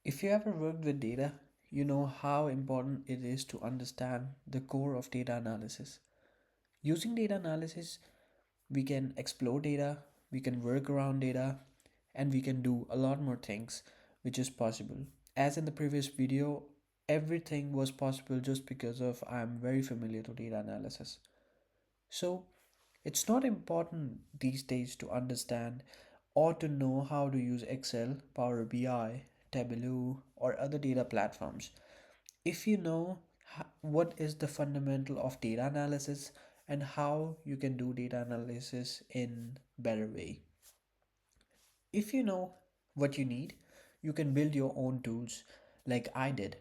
If you ever worked with data, you know how important it is to understand the core of data analysis. Using data analysis, we can explore data, we can work around data, and we can do a lot more things which is possible. As in the previous video, everything was possible just because of I'm very familiar to data analysis. So it's not important these days to understand or to know how to use Excel, Power BI, Tableau, or other data platforms. If you know what is the fundamental of data analysis and how you can do data analysis in better way. If you know what you need, you can build your own tools like I did.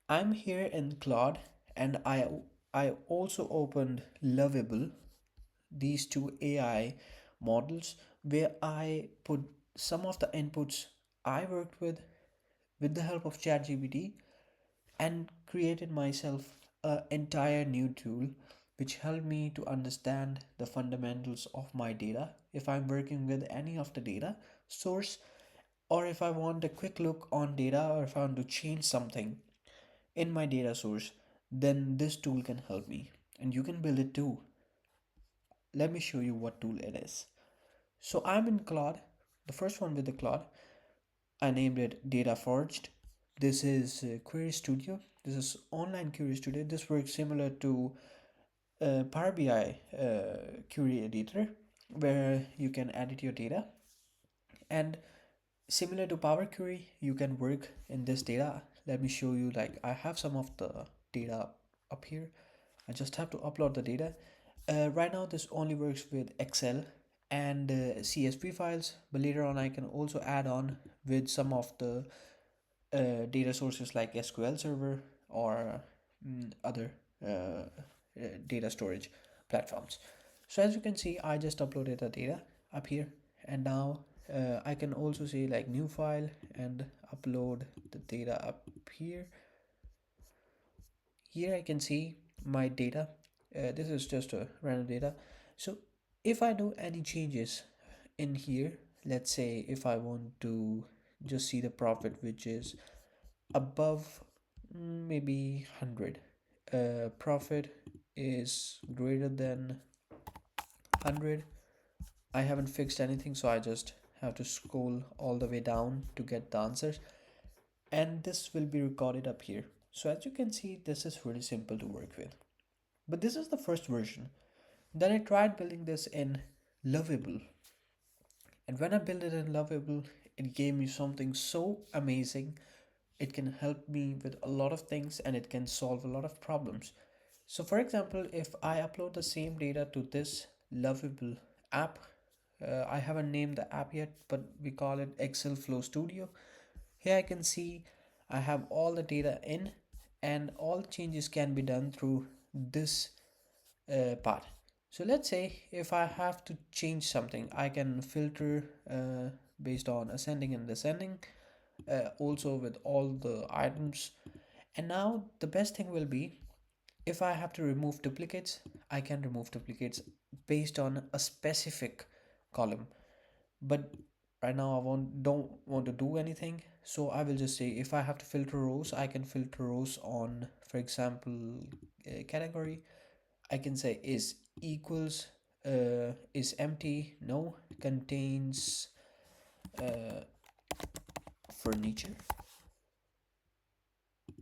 I'm here in Claude and I also opened Lovable, these two AI models where I put some of the inputs I worked with the help of ChatGPT and created myself an entire new tool which helped me to understand the fundamentals of my data if I'm working with any of the data source, or if I want a quick look on data, or if I want to change something in my data source, then this tool can help me and you can build it too. Let me show you what tool it is. So I'm in Claude, the first one with the Claude. I named it Data Forged. This is Query Studio. This is online Query Studio. This works similar to Power BI Query Editor, where you can edit your data. And similar to Power Query, you can work in this data. Let me show you. Like I have some of the data up here. I just have to upload the data. Right now, this only works with Excel and CSV files, but later on, I can also add on with some of the data sources like SQL Server or other data storage platforms. So as you can see, I just uploaded the data up here, and now I can also say like new file and upload the data up here. Here I can see my data. This is just a random data. So if I do any changes in here, let's say if I want to just see the profit which is above maybe 100, profit is greater than 100. I haven't fixed anything, so I just have to scroll all the way down to get the answers, and this will be recorded up here. So as you can see, this is really simple to work with, but this is the first version. Then I tried building this in Lovable, and when I built it in Lovable, it gave me something so amazing. It can help me with a lot of things and it can solve a lot of problems. So for example, if I upload the same data to this Lovable app, I haven't named the app yet, but we call it Excel Flow Studio. Here I can see I have all the data in, and all changes can be done through this part. So let's say if I have to change something, I can filter based on ascending and descending, also with all the items. And now the best thing will be, if I have to remove duplicates, I can remove duplicates based on a specific column. But right now I don't want to do anything, so I will just say if I have to filter rows, I can filter rows on, for example, category. I can say is equals, is empty, no, contains uh, furniture,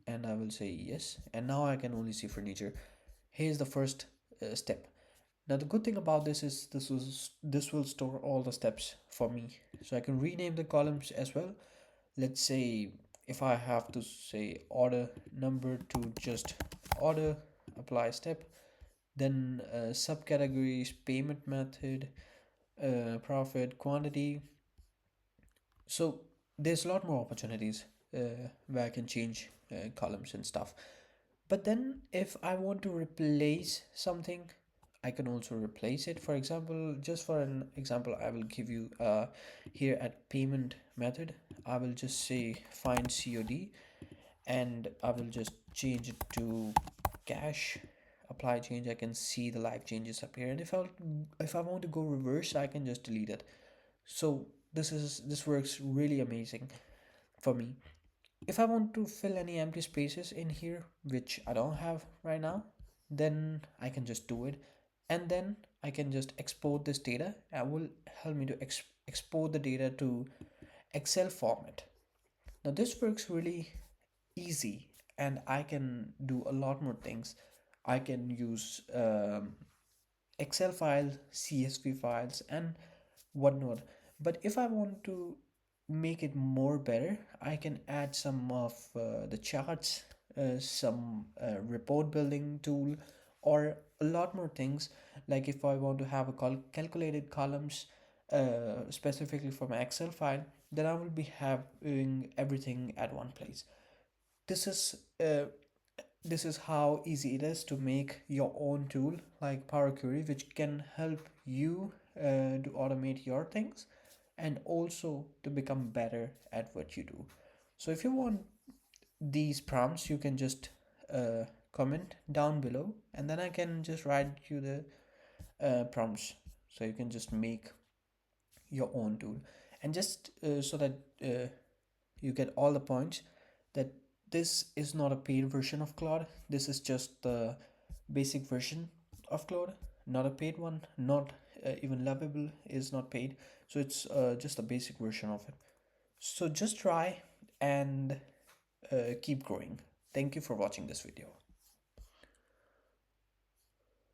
and I will say yes, and now I can only see furniture. Here's the first step. Now the good thing about this is this will store all the steps for me, so I can rename the columns as well. Let's say if I have to say order number to just order, apply step, then subcategories, payment method, profit, quantity. So there's a lot more opportunities where I can change columns and stuff. But then if I want to replace something, I can also replace it. For example, just for an example, I will give you here at payment method, I will just say find COD, and I will just change it to cash, apply change. I can see the live changes appear, and if I want to go reverse, I can just delete it. So this works really amazing. for me. If I want to fill any empty spaces in here, which I don't have right now, then I can just do it. And then I can just export this data. It will help me to export the data to Excel format. Now, this works really easy, and I can do a lot more things. I can use Excel files, CSV files, and whatnot. But if I want to make it more better, I can add some of the charts, some report building tool, or a lot more things. Like if I want to have a calculated columns specifically for my Excel file, then I will be having everything at one place. This is uh, this is how easy it is to make your own tool like Power Query, which can help you to automate your things and also to become better at what you do. So if you want these prompts, you can just comment down below, and then I can just write you the prompts, so you can just make your own tool. And just so that you get all the points, that this is not a paid version of Claude. This is just the basic version of Claude, not a paid one, not even Lovable is not paid. So it's just a basic version of it. So just try and keep growing. Thank you for watching this video.